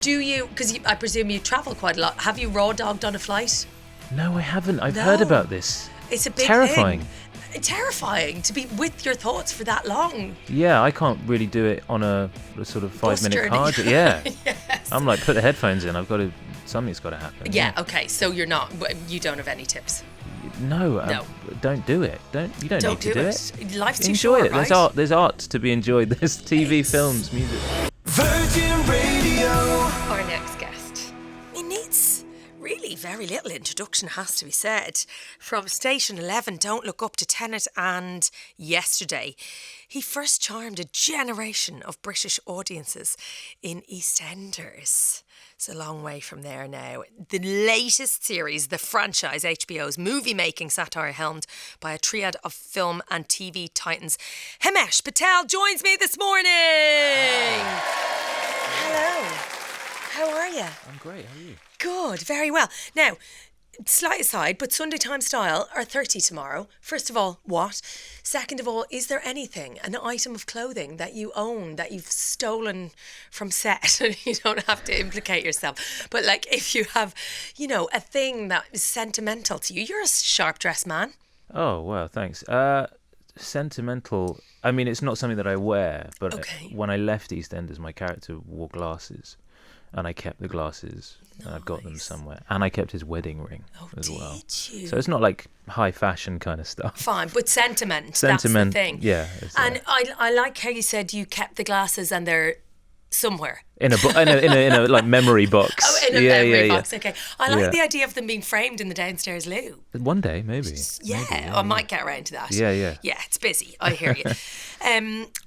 Do you, because I presume you travel quite a lot, have you raw dogged on a flight? No, I haven't. I've heard about this. It's a big terrifying. thing. Terrifying to be with your thoughts for that long. Yeah, I can't really do it on a sort of 5-minute car. Yeah. Yes. I'm like, put the headphones in. Something's got to happen. Yeah, okay. So you don't have any tips? No. Don't do it. You don't need to do it. Life's too Enjoy short, it. right? There's art to be enjoyed. There's TV, films, music. Virgin Radio. Our next guest. He needs really very little introduction, has to be said. From Station 11, Don't Look Up to Tenet and Yesterday, he first charmed a generation of British audiences in EastEnders. It's a long way from there now. The latest series, the franchise, HBO's movie-making satire helmed by a triad of film and TV titans. Himesh Patel joins me this morning. Hello. How are you? I'm great. How are you? Good. Very well. Now, slight aside, but Sunday Time Style are 30 tomorrow. First of all, what? Second of all, is there anything, an item of clothing that you own that you've stolen from set? You don't have to implicate yourself. But like if you have, a thing that is sentimental to you, you're a sharp dressed man. Oh, well, thanks. Sentimental. I mean, it's not something that I wear, but when I left EastEnders, my character wore glasses. And I kept the glasses, and I've got them somewhere. And I kept his wedding ring as well. You? So it's not like high fashion kind of stuff. Fine, but sentiment, that's the thing. Yeah. And I like how you said you kept the glasses and they're somewhere. In a like memory box. Oh, in a memory box. Yeah. Okay. I like the idea of them being framed in the downstairs loo. One day, maybe. Yeah, I might get around to that. Yeah. Yeah, it's busy. I hear you.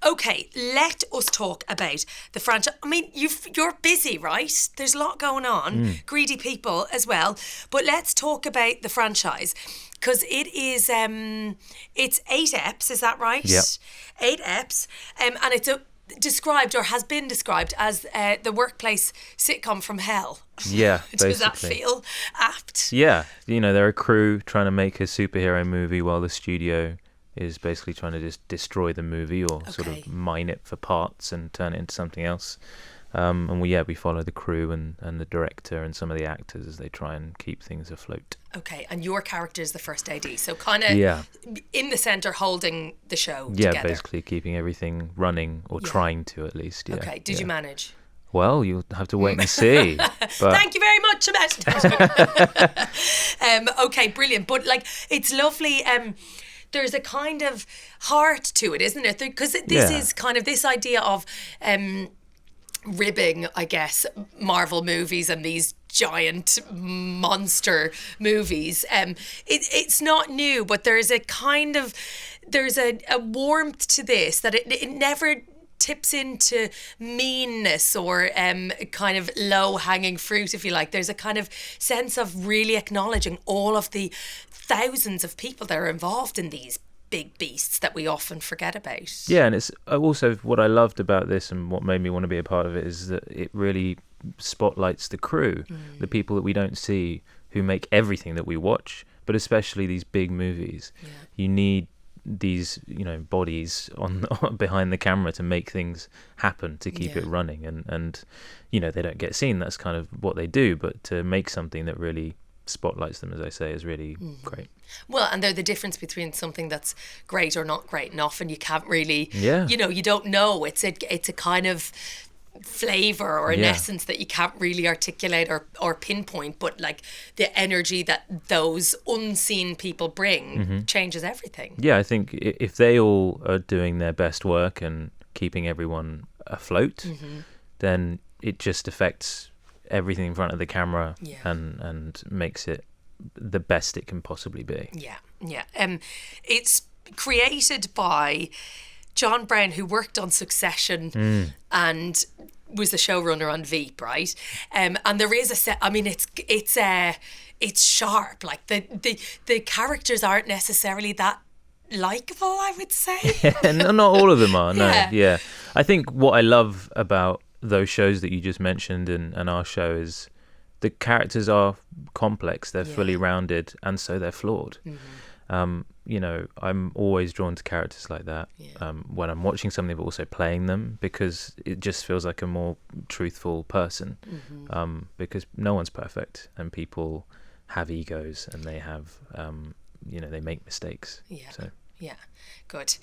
Okay, let us talk about the franchise. I mean, you're busy, right? There's a lot going on. Greedy people as well. But let's talk about the franchise. Because it is, it's 8 eps, is that right? Yep. 8 eps. And it's described or has been described as the workplace sitcom from hell. Yeah, basically. Does that feel apt? Yeah, they're a crew trying to make a superhero movie while the studio is basically trying to just destroy the movie or sort of mine it for parts and turn it into something else. And we follow the crew and the director and some of the actors as they try and keep things afloat. Okay, and your character is the first AD, so kind of in the centre holding the show together. Yeah, basically keeping everything running or trying to at least. Yeah. Okay, did you manage? Well, you'll have to wait and see. But... Thank you very much, Hamesh. Okay, brilliant. But like, it's lovely. There's a kind of heart to it, isn't it? Because this is kind of this idea of ribbing, I guess, Marvel movies and these giant monster movies. It's not new, but there's a warmth to this that it never tips into meanness or kind of low-hanging fruit, if you like. There's a kind of sense of really acknowledging all of the thousands of people that are involved in these big beasts that we often forget about. Yeah, and it's also what I loved about this and what made me want to be a part of it is that it really spotlights the crew, the people that we don't see who make everything that we watch, but especially these big movies. Yeah. You need these bodies on behind the camera to make things happen, to keep it running, and they don't get seen. That's kind of what they do, but to make something that really spotlights them, as I say, is really great. Well, and they're the difference between something that's great or not great, and often you can't really you don't know. It's a kind of flavour or an essence that you can't really articulate or pinpoint, but like the energy that those unseen people bring changes everything. Yeah, I think if they all are doing their best work and keeping everyone afloat, then it just affects everything in front of the camera and makes it the best it can possibly be. It's created by John Brown, who worked on Succession and was the showrunner on Veep, right? And there is a set. I mean, it's sharp. Like the characters aren't necessarily that likable, I would say. Not all of them are. No, yeah. I think what I love about those shows that you just mentioned and our show is the characters are complex. They're fully rounded, and so they're flawed. I'm always drawn to characters like that when I'm watching something, but also playing them, because it just feels like a more truthful person. Because no one's perfect, and people have egos, and they have, they make mistakes. Yeah. So. Yeah. Good.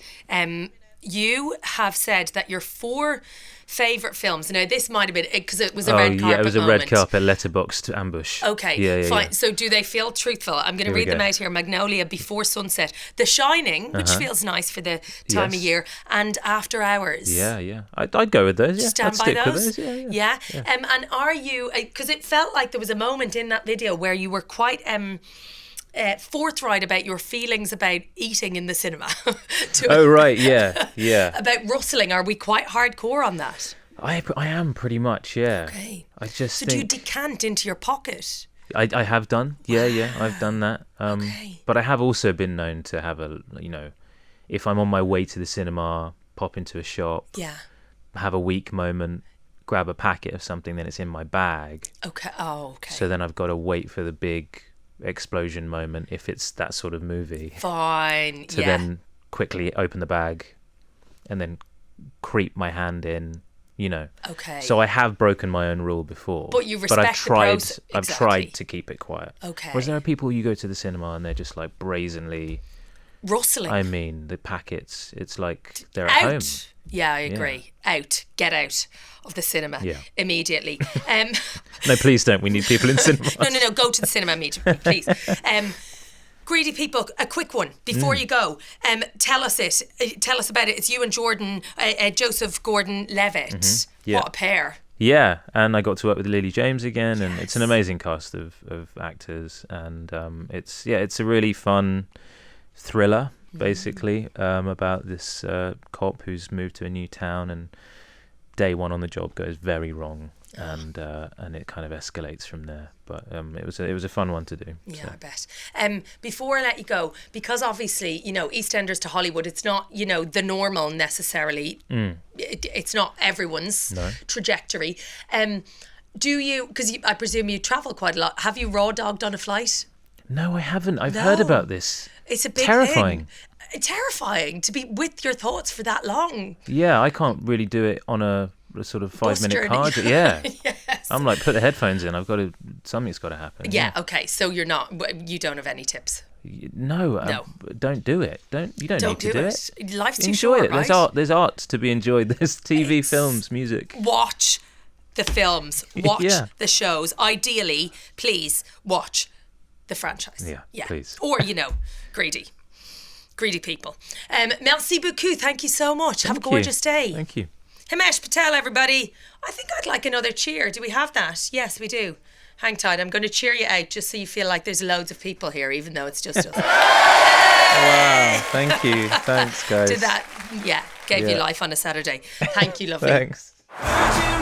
You have said that your 4 favourite films. Now, this might have been because it was a red carpet. Yeah, it was a moment. red carpet letterboxed ambush. Okay, yeah, fine. Yeah. So, do they feel truthful? I'm going to read them out here: Magnolia, Before Sunset, The Shining, which feels nice for the time of year, and After Hours. Yeah. I'd go with those. Yeah, Stand I'd by stick those. with those. Yeah. And are you? Because it felt like there was a moment in that video where you were quite forthright about your feelings about eating in the cinema. Oh right, yeah. About rustling. Are we quite hardcore on that? I am pretty much, yeah. Okay. I just so think... do you decant into your pocket? I have done, yeah, I've done that. Okay. But I have also been known to have if I'm on my way to the cinema, pop into a shop, have a weak moment, grab a packet of something, then it's in my bag. Okay. Oh, okay. So then I've got to wait for the big explosion moment if it's that sort of movie. Fine. To then quickly open the bag and then creep my hand in, Okay. So I have broken my own rule before. But you respect I've tried, the process. I've tried to keep it quiet. Okay. Whereas there are people, you go to the cinema and they're just like brazenly rustling. I mean, the packets, it's like they're out. at home. Yeah, I agree. Out. Get out of the cinema immediately. No, please don't. We need people in cinemas. No. Go to the cinema immediately, please. Greedy people, a quick one before you go. Tell us about it. It's you and Jordan, Joseph Gordon-Levitt. Yeah. What a pair. Yeah, and I got to work with Lily James again, and it's an amazing cast of actors, and it's a really fun thriller, basically, about this cop who's moved to a new town, and day one on the job goes very wrong, and it kind of escalates from there. But it was a fun one to do. Yeah, so. I bet. Before I let you go, because obviously, Eastenders to Hollywood, it's not, the normal necessarily. It's not everyone's trajectory. Do you, because I presume you travel quite a lot, have you raw dogged on a flight? No, I haven't. I've heard about this. It's a big terrifying. Thing. Terrifying to be with your thoughts for that long. Yeah, I can't really do it on a sort of 5-minute car. Yeah. Yes. I'm like, put the headphones in. Something's got to happen. Yeah. Okay. So you don't have any tips. No. Don't do it. You don't need to do it. Life's too Enjoy short, it. right? There's art to be enjoyed. There's TV, films, music. Watch the films. Watch the shows. Ideally, please watch the franchise. Yeah. Please. Or greedy people. Merci beaucoup. Thank you so much. Have a gorgeous day. Thank you. Himesh Patel, everybody. I think I'd like another cheer. Do we have that? Yes, we do. Hang tight. I'm going to cheer you out just so you feel like there's loads of people here, even though it's just us. Wow. Thank you. Thanks, guys. Did that? Yeah. Gave you life on a Saturday. Thank you, lovely. Thanks. Virgin